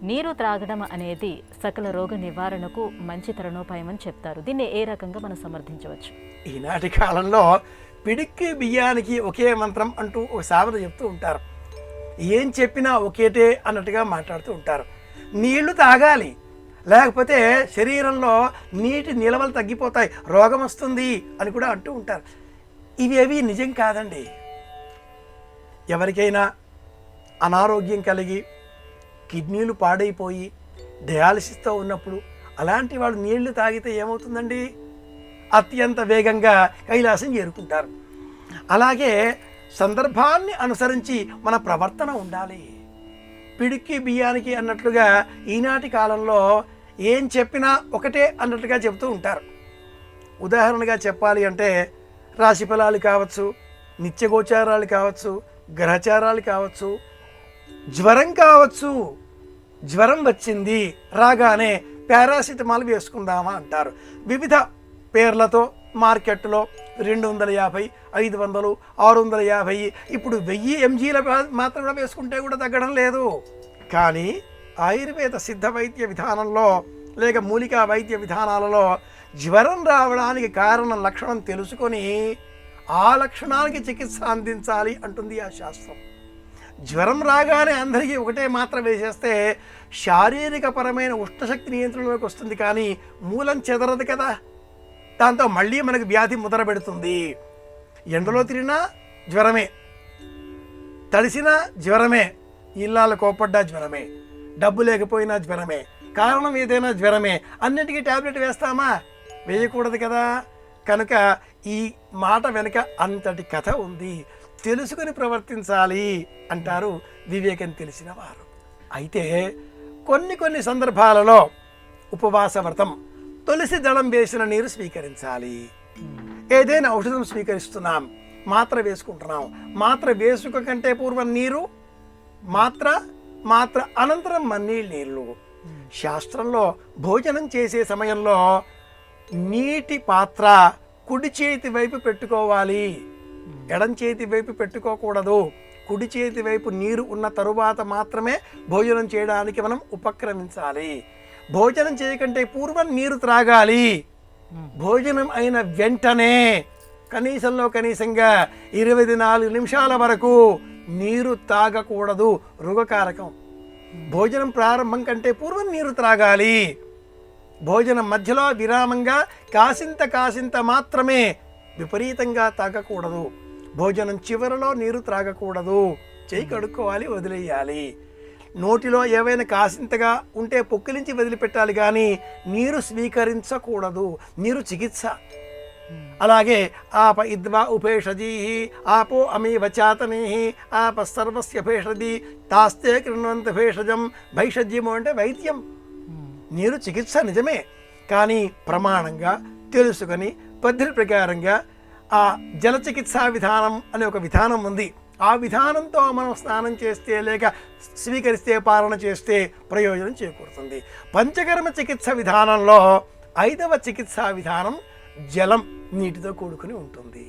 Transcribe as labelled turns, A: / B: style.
A: నీరు త్రాగడం అనేది సకల రోగ నివారణకు మంచి తరుణోపాయం అని చెప్తారు. దీన్ని ఏ రకంగా మనం సమర్థించవచ్చు?
B: ఈనాటి కాలంలో పిడిక్కి బియ్యానికి ఒకే మంత్రం అంటూ ఒక సామెత చెప్తూ ఉంటారు. ఏం చెప్పినా ఒకేటే అన్నట్టుగా మాట్లాడుతూ ఉంటారు. నీళ్లు తాగాలి, లేకపోతే శరీరంలో నీటి నిల్వలు తగ్గిపోతాయి, రోగం వస్తుంది అని కూడా అంటూ ఉంటారు. ఇవేవి నిజం కాదండి. ఎవరికైనా అనారోగ్యం కలిగి కిడ్నీలు పాడైపోయి డయాలసిస్తో ఉన్నప్పుడు అలాంటి వాళ్ళు నీళ్లు తాగితే ఏమవుతుందండి? అత్యంత వేగంగా కైలాసం చేరుకుంటారు. అలాగే సందర్భాన్ని అనుసరించి మన ప్రవర్తన ఉండాలి. పిడిక్కి బియ్యానికి అన్నట్లుగా ఈనాటి కాలంలో ఏం చెప్పినా ఒకటే అన్నట్లుగా చెబుతూ ఉంటారు. ఉదాహరణగా చెప్పాలి అంటే రాశి ఫలాలు కావచ్చు, నిత్యగోచారాలు కావచ్చు, గ్రహచారాలు కావచ్చు, జ్వరం కావచ్చు. జ్వరం వచ్చింది రాగానే పారాసిటమాల్ వేసుకుందామా అంటారు. వివిధ పేర్లతో మార్కెట్లో 250, 500, 650, ఇప్పుడు 1000 mgల మాత్రం కూడా వేసుకుంటే కూడా తగ్గడం లేదు. కానీ ఆయుర్వేద సిద్ధ వైద్య విధానంలో లేక మూలికా వైద్య విధానాలలో జ్వరం రావడానికి కారణం లక్షణం తెలుసుకొని ఆ లక్షణానికి చికిత్స అందించాలి అంటుంది ఆ శాస్త్రం. జ్వరం రాగానే అందరికీ ఒకటే మాత్ర వేసేస్తే శారీరకపరమైన ఉష్ణశక్తి నియంత్రణలోకి వస్తుంది, కానీ మూలం చెదరదు కదా. దాంతో మళ్ళీ మనకు వ్యాధి ముద్ర పెడుతుంది. ఎండలో తిరిగినా జ్వరమే, తడిసినా జ్వరమే, ఇళ్ళాలు కోపడ్డా జ్వరమే, డబ్బు లేకపోయినా జ్వరమే, కారణం ఏదైనా జ్వరమే. అన్నిటికీ ట్యాబ్లెట్ వేస్తామా? వేయకూడదు కదా. కనుక ఈ మాట వెనుక అంతటి కథ ఉంది. తెలుసుకుని ప్రవర్తించాలి అంటారు వివేకం తెలిసిన వారు. అయితే కొన్ని సందర్భాలలో ఉపవాస వ్రతం, తులసి దళం వేసిన నీరు స్వీకరించాలి. ఏదైనా ఔషధం స్వీకరిస్తున్నాం, మాత్ర వేసుకుంటున్నాం, మాత్ర వేసుక కంటే పూర్వం నీరు, మాత్ర అనంతరం నీళ్ళు. శాస్త్రంలో భోజనం చేసే సమయంలో నీటి పాత్ర కుడి చేతి వైపు పెట్టుకోవాలి, ఎడం చేతి వైపు పెట్టుకోకూడదు. కుడి చేతి వైపు నీరు ఉన్న తరువాత మాత్రమే భోజనం చేయడానికి మనం ఉపక్రమించాలి. భోజనం చేయకంటే పూర్వం నీరు త్రాగాలి. భోజనం అయిన వెంటనే కనీసంగా 24 నిమిషాల వరకు నీరు తాగకూడదు, రోగకారకం. భోజనం ప్రారంభం కంటే పూర్వం నీరు త్రాగాలి. భోజనం మధ్యలో విరామంగా కాసింత మాత్రమే, విపరీతంగా తాగకూడదు. భోజనం చివరలో నీరు త్రాగకూడదు. చేయి కడుక్కోవాలి, వదిలేయాలి. నోటిలో ఏవైనా కాసింతగా ఉంటే పొక్కిలించి వదిలిపెట్టాలి, కానీ నీరు స్వీకరించకూడదు. నీరు చికిత్స. అలాగే ఆప ఇద్వా ఉపేషజీ ఆపో అమీ వచాతనీ ఆప సర్వస్య భేషజీ తాస్తే కృణ్వంత భేషజం. భైషజ్యము అంటే వైద్యం. నీరు చికిత్స నిజమే, కానీ ప్రమాణంగా తెలుసుకొని పద్ధతి ప్రకారంగా ఆ జల చికిత్సా విధానం అనే ఒక విధానం ఉంది. ఆ విధానంతో మనం స్నానం చేస్తే లేక స్వీకరిస్తే, పాలన చేస్తే ప్రయోజనం చేకూరుతుంది. పంచకర్మ చికిత్స విధానంలో 5వ చికిత్సా విధానం జలం, నీటితో కూడుకుని ఉంటుంది.